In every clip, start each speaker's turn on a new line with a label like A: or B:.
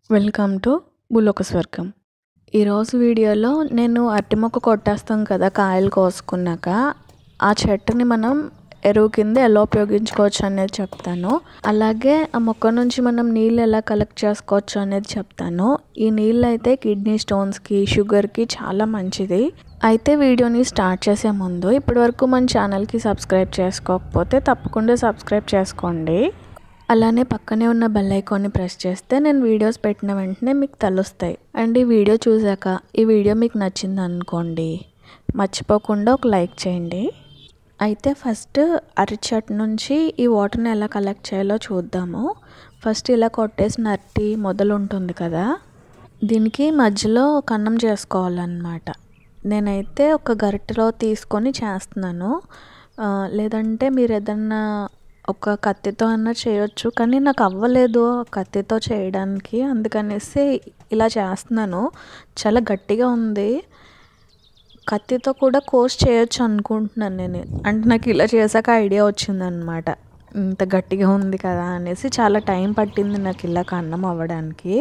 A: Welcome to భూలోక స్వర్గం. ఈరోజు వీడియోలో నేను అరటి మొక్క కొట్టేస్తాం కదా కాయలు కోసుకున్నాక, ఆ చెట్టుని మనం ఎరువు కింద ఎలా ఉపయోగించుకోవచ్చు అనేది చెప్తాను. అలాగే ఆ మొక్క నుంచి మనం నీళ్ళు ఎలా కలెక్ట్ చేసుకోవచ్చు అనేది చెప్తాను. ఈ నీళ్ళు అయితే కిడ్నీ స్టోన్స్కి, షుగర్కి చాలా మంచిది. అయితే వీడియోని స్టార్ట్ చేసే ముందు ఇప్పటివరకు మన ఛానల్కి సబ్స్క్రైబ్ చేసుకోకపోతే తప్పకుండా సబ్స్క్రైబ్ చేసుకోండి. అలానే పక్కనే ఉన్న బెల్ ఐకాన్ని ప్రెస్ చేస్తే నేను వీడియోస్ పెట్టిన వెంటనే మీకు తెలుస్తాయి. అండ్ ఈ వీడియో చూసాక ఈ వీడియో మీకు నచ్చింది అనుకోండి, మర్చిపోకుండా ఒక లైక్ చేయండి. అయితే ఫస్ట్ అరటి చెట్టు నుంచి ఈ వాటర్ని ఎలా కలెక్ట్ చేయాలో చూద్దాము. ఫస్ట్ ఇలా కొట్టేసిన అరటి మొదలు ఉంటుంది కదా, దీనికి మధ్యలో కన్నం చేసుకోవాలన్నమాట. నేనైతే ఒక గరిటెలో తీసుకొని చేస్తున్నాను. లేదంటే మీరు ఏదన్నా ఒక కత్తితో అన్నా చేయొచ్చు, కానీ నాకు అవ్వలేదు కత్తితో చేయడానికి, అందుకనేసి ఇలా చేస్తున్నాను. చాలా గట్టిగా ఉంది. కత్తితో కూడా కోర్స్ చేయొచ్చు అనుకుంటున్నాను నేను. అంటే నాకు ఇలా చేశాక ఐడియా వచ్చిందనమాట, ఇంత గట్టిగా ఉంది కదా అనేసి. చాలా టైం పట్టింది నాకు ఇలా కన్నం అవ్వడానికి.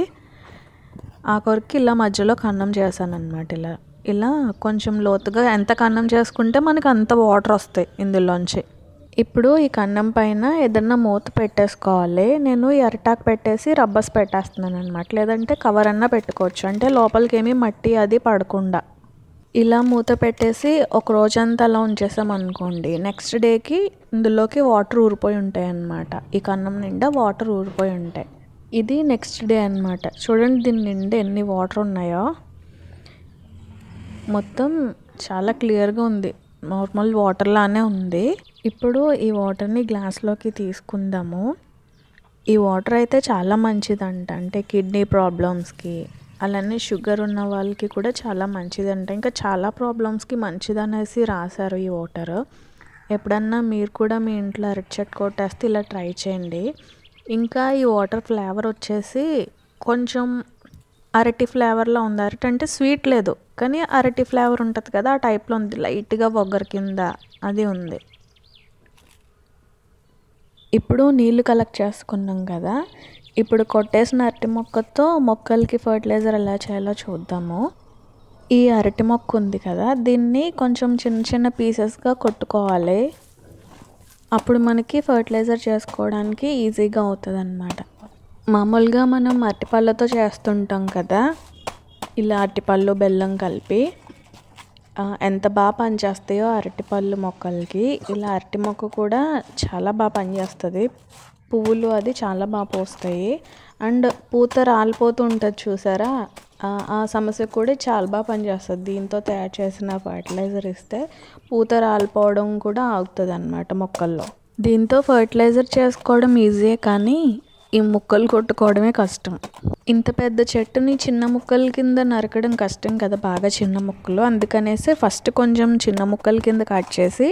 A: ఆ కొరకు ఇలా మధ్యలో కన్నం చేశాను అనమాట. ఇలా కొంచెం లోతుగా ఎంత కన్నం చేసుకుంటే మనకు అంత వాటర్ వస్తాయి ఇందులోంచి. ఇప్పుడు ఈ కన్నం పైన ఏదన్నా మూత పెట్టేసుకోవాలి. నేను ఈ అరిటాకు పెట్టేసి రబ్బర్స్ పెట్టేస్తున్నాను అనమాట. లేదంటే కవర్ అన్నా పెట్టుకోవచ్చు, అంటే లోపలికి ఏమీ మట్టి అది పడకుండా. ఇలా మూత పెట్టేసి ఒక రోజంతా అలా ఉంచేసాం అనుకోండి, నెక్స్ట్ డేకి ఇందులోకి వాటర్ ఊరిపోయి ఉంటాయి అన్నమాట. ఈ కన్నం నిండా వాటర్ ఊరిపోయి ఉంటాయి. ఇది నెక్స్ట్ డే అనమాట. చూడండి దీని నిండా ఎన్ని వాటర్ ఉన్నాయో. మొత్తం చాలా క్లియర్గా ఉంది, నార్మల్ వాటర్ లానే ఉంది. ఇప్పుడు ఈ వాటర్ని గ్లాస్లోకి తీసుకుందాము. ఈ వాటర్ అయితే చాలా మంచిదంట, అంటే కిడ్నీ ప్రాబ్లమ్స్కి, అలానే షుగర్ ఉన్న వాళ్ళకి కూడా చాలా మంచిదంట. ఇంకా చాలా ప్రాబ్లమ్స్కి మంచిదనేసి రాశారు ఈ వాటర్. ఎప్పుడన్నా మీరు కూడా మీ ఇంట్లో అరటి చెట్టు కొట్టేస్తే ఇలా ట్రై చేయండి. ఇంకా ఈ వాటర్ ఫ్లేవర్ వచ్చేసి కొంచెం అరటి ఫ్లేవర్లో ఉంది. అరటి అంటే స్వీట్ లేదు, కానీ అరటి ఫ్లేవర్ ఉంటుంది కదా, ఆ టైప్లో ఉంది. లైట్గా ఒగ్గరు కింద అది ఉంది. ఇప్పుడు నీళ్లు కలెక్ట్ చేసుకున్నాం కదా, ఇప్పుడు కొట్టేసిన అరటి మొక్కతో మొక్కలకి ఫర్టిలైజర్ ఎలా చేయాలో చూద్దాము. ఈ అరటి మొక్క ఉంది కదా, దీన్ని కొంచెం చిన్న చిన్న పీసెస్గా కొట్టుకోవాలి. అప్పుడు మనకి ఫర్టిలైజర్ చేసుకోవడానికి ఈజీగా అవుతుంది అన్నమాట. మామూలుగా మనం అరటిపళ్ళతో చేస్తుంటాం కదా, ఇలా అరటిపళ్ళు బెల్లం కలిపి ఎంత బాగా పనిచేస్తాయో అరటిపళ్ళు మొక్కలకి, ఇలా అరటి మొక్క కూడా చాలా బాగా పనిచేస్తుంది. పువ్వులు అది చాలా బాగా పోస్తాయి. అండ్ పూత రాలిపోతూ ఉంటుంది చూసారా, ఆ సమస్య కూడా చాలా బాగా పనిచేస్తుంది. దీంతో తయారు చేసిన ఫర్టిలైజర్ ఇస్తే పూత రాలిపోవడం కూడా ఆగుతుంది అన్నమాట మొక్కల్లో. దీంతో ఫర్టిలైజర్ చేసుకోవడం ఈజీయే, కానీ ఈ ముక్కలు కొట్టుకోవడమే కష్టం. ఇంత పెద్ద చెట్టుని చిన్న ముక్కల కింద నరకడం కష్టం కదా, బాగా చిన్న ముక్కలు. అందుకనేసి ఫస్ట్ కొంచెం చిన్న ముక్కల కింద కట్ చేసి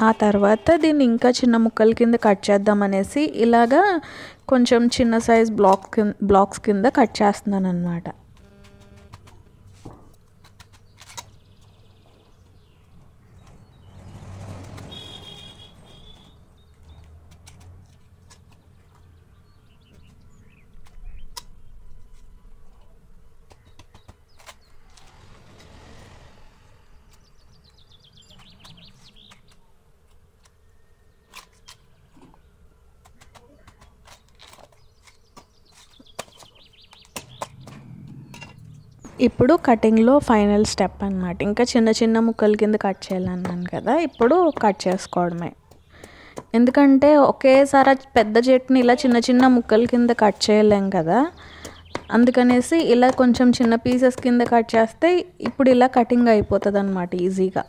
A: ఆ తర్వాత దీన్ని ఇంకా చిన్న ముక్కల కింద కట్ చేద్దామనేసి ఇలాగా కొంచెం చిన్న సైజ్ బ్లాక్స్ కింద కట్ చేస్తున్నాను అన్నమాట. ఇప్పుడు కటింగ్లో ఫైనల్ స్టెప్ అన్నమాట. ఇంకా చిన్న చిన్న ముక్కల కింద కట్ చేయాలన్నాను కదా, ఇప్పుడు కట్ చేసుకోవడమే. ఎందుకంటే ఒకేసారి పెద్ద చెట్టుని ఇలా చిన్న చిన్న ముక్కల కింద కట్ చేయలేం కదా, అందుకనేసి ఇలా కొంచెం చిన్న పీసెస్ కింద కట్ చేస్తే ఇప్పుడు ఇలా కటింగ్ అయిపోతుంది అన్నమాట ఈజీగా.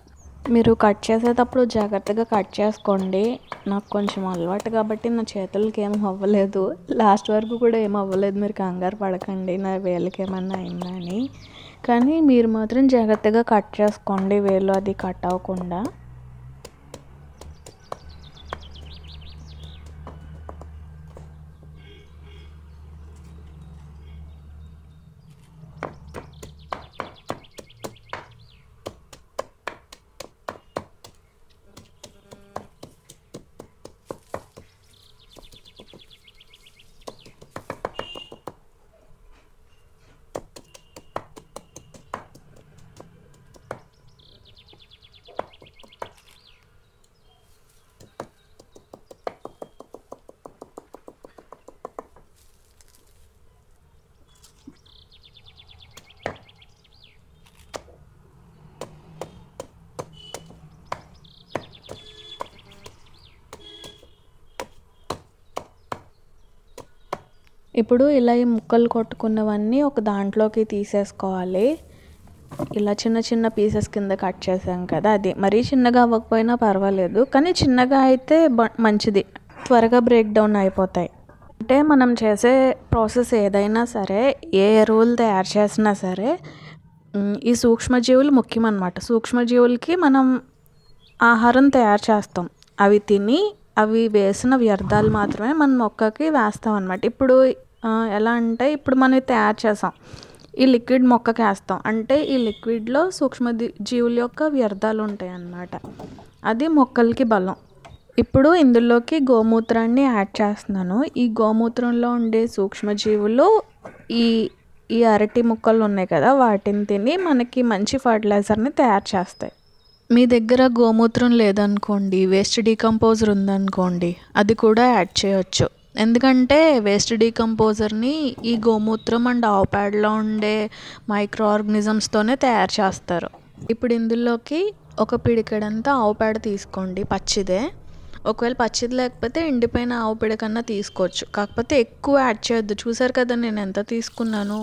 A: మీరు కట్ చేసేటప్పుడు జాగ్రత్తగా కట్ చేసుకోండి. నాకు కొంచెం అలవాటు కాబట్టి నా చేతులకి ఏం అవ్వలేదు, లాస్ట్ వరకు కూడా ఏం అవ్వలేదు. మీరు కంగారు పడకండి నా వేళ్ళకి ఏమన్నా అయిందా అని. కానీ మీరు మాత్రం జాగ్రత్తగా కట్ చేసుకోండి, వేలు అది కట్ అవ్వకుండా. ఇప్పుడు ఇలా ఈ ముక్కలు కొట్టుకున్నవన్నీ ఒక దాంట్లోకి తీసేసుకోవాలి. ఇలా చిన్న చిన్న పీసెస్ కింద కట్ చేసాం కదా, అది మరీ చిన్నగా అవ్వకపోయినా పర్వాలేదు, కానీ చిన్నగా అయితే మంచిది, త్వరగా బ్రేక్ డౌన్ అయిపోతాయి. అంటే మనం చేసే ప్రాసెస్ ఏదైనా సరే, ఏ ఎరువులు తయారు చేసినా సరే ఈ సూక్ష్మజీవులు ముఖ్యం అన్నమాట. సూక్ష్మజీవులకి మనం ఆహారం తయారు చేస్తాం, అవి తిని అవి వేసిన వ్యర్థాలు మాత్రమే మన మొక్కకి వేస్తాం అన్నమాట. ఇప్పుడు ఎలా అంటే ఇప్పుడు మనం తయారు చేసాం, ఈ లిక్విడ్ మొక్కకి వేస్తాం అంటే ఈ లిక్విడ్లో జీవుల యొక్క వ్యర్థాలు ఉంటాయి అన్నమాట, అది మొక్కలకి బలం. ఇప్పుడు ఇందులోకి గోమూత్రాన్ని యాడ్ చేస్తున్నాను. ఈ గోమూత్రంలో ఉండే సూక్ష్మజీవులు ఈ అరటి ముక్కలు ఉన్నాయి కదా, వాటిని తిని మనకి మంచి ఫర్టిలైజర్ని తయారు చేస్తాయి. మీ దగ్గర గోమూత్రం లేదనుకోండి, వేస్ట్ డీకంపోజర్ ఉందనుకోండి, అది కూడా యాడ్ చేయొచ్చు. ఎందుకంటే వేస్ట్ డీకంపోజర్ని ఈ గోమూత్రం అండ్ ఆవు పేడలో ఉండే మైక్రో ఆర్గనిజమ్స్తోనే తయారు చేస్తారు. ఇప్పుడు ఇందులోకి ఒక పిడికెడంతా ఆవు పేడ తీసుకోండి, పచ్చిదే. ఒకవేళ పచ్చిది లేకపోతే ఎండిపోయిన ఆవు పేడ కన్నా తీసుకోవచ్చు, కాకపోతే ఎక్కువ యాడ్ చేయొద్దు. చూసారు కదా నేను ఎంత తీసుకున్నాను,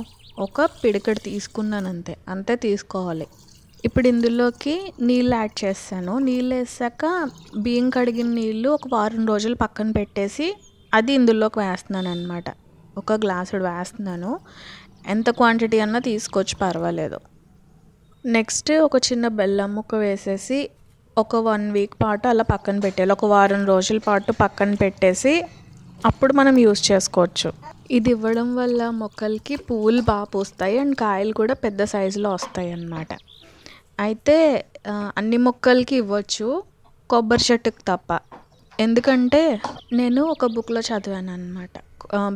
A: ఒక పిడికెడు తీసుకున్నాను, అంతే తీసుకోవాలి. ఇప్పుడు ఇందులోకి నీళ్ళు యాడ్ చేస్తాను. నీళ్ళు వేసాక బియ్యం కడిగిన నీళ్ళు ఒక వారం రోజులు పక్కన పెట్టేసి అది ఇందులోకి వేస్తున్నాను అన్నమాట. ఒక గ్లాసుడు వేస్తున్నాను, ఎంత క్వాంటిటీ అన్నా తీసుకోవచ్చు, పర్వాలేదు. నెక్స్ట్ ఒక చిన్న బెల్లం ముక్క వేసేసి ఒక 1 వీక్ పాటు అలా పక్కన పెట్టాలి. ఒక వారం రోజుల పాటు పక్కన పెట్టేసి అప్పుడు మనం యూస్ చేసుకోవచ్చు. ఇది ఇవ్వడం వల్ల మొక్కలకి పువ్వులు బాగా పూస్తాయి అండ్ కాయలు కూడా పెద్ద సైజులో వస్తాయి అన్నమాట. అయితే అన్ని మొక్కలకి ఇవ్వచ్చు, కొబ్బరి చెట్టుకు తప్ప. ఎందుకంటే నేను ఒక బుక్లో చదివాను అన్నమాట,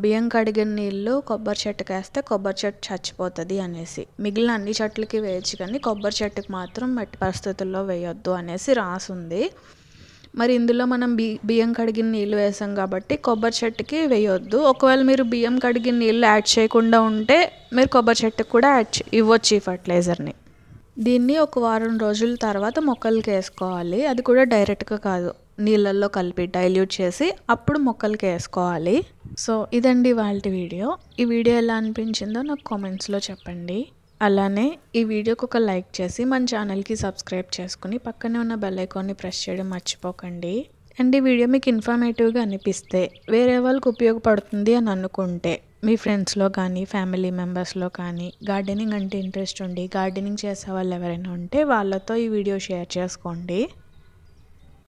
A: బియ్యం కడిగిన నీళ్ళు కొబ్బరి చెట్టుకు వేస్తే కొబ్బరి చెట్టు చచ్చిపోతుంది అనేసి. మిగిలిన అన్ని చెట్లకి వేయచ్చు కానీ కొబ్బరి చెట్టుకు మాత్రం మట్టి పరిస్థితుల్లో వేయొద్దు అనేసి రాసుంది. మరి ఇందులో మనం బియ్యం కడిగిన నీళ్ళు వేసాం కాబట్టి కొబ్బరి చెట్టుకి వేయొద్దు. ఒకవేళ మీరు బియ్యం కడిగిన నీళ్ళు యాడ్ చేయకుండా ఉంటే మీరు కొబ్బరి చెట్టుకు కూడా ఇవ్వచ్చు ఈ ఫర్టిలైజర్ని. దీన్ని ఒక వారం రోజుల తర్వాత మొక్కలకి వేసుకోవాలి, అది కూడా డైరెక్ట్గా కాదు, నీళ్ళల్లో కలిపి డైల్యూట్ చేసి అప్పుడు మొక్కలకి వేసుకోవాలి. సో ఇదండి వాళ్ళ వీడియో. ఈ వీడియో ఎలా అనిపించిందో నాకు కామెంట్స్లో చెప్పండి. అలానే ఈ వీడియోకి ఒక లైక్ చేసి మన ఛానల్కి సబ్స్క్రైబ్ చేసుకుని పక్కనే ఉన్న బెల్ ఐకాన్ని ప్రెస్ చేయడం మర్చిపోకండి. అండ్ ఈ వీడియో మీకు ఇన్ఫర్మేటివ్గా అనిపిస్తే, వేరే వాళ్ళకి ఉపయోగపడుతుంది అని అనుకుంటే మీ ఫ్రెండ్స్లో కానీ ఫ్యామిలీ మెంబర్స్లో కానీ గార్డెనింగ్ అంటే ఇంట్రెస్ట్ ఉండి గార్డెనింగ్ చేసే వాళ్ళు ఎవరైనా ఉంటే వాళ్ళతో ఈ వీడియో షేర్ చేసుకోండి.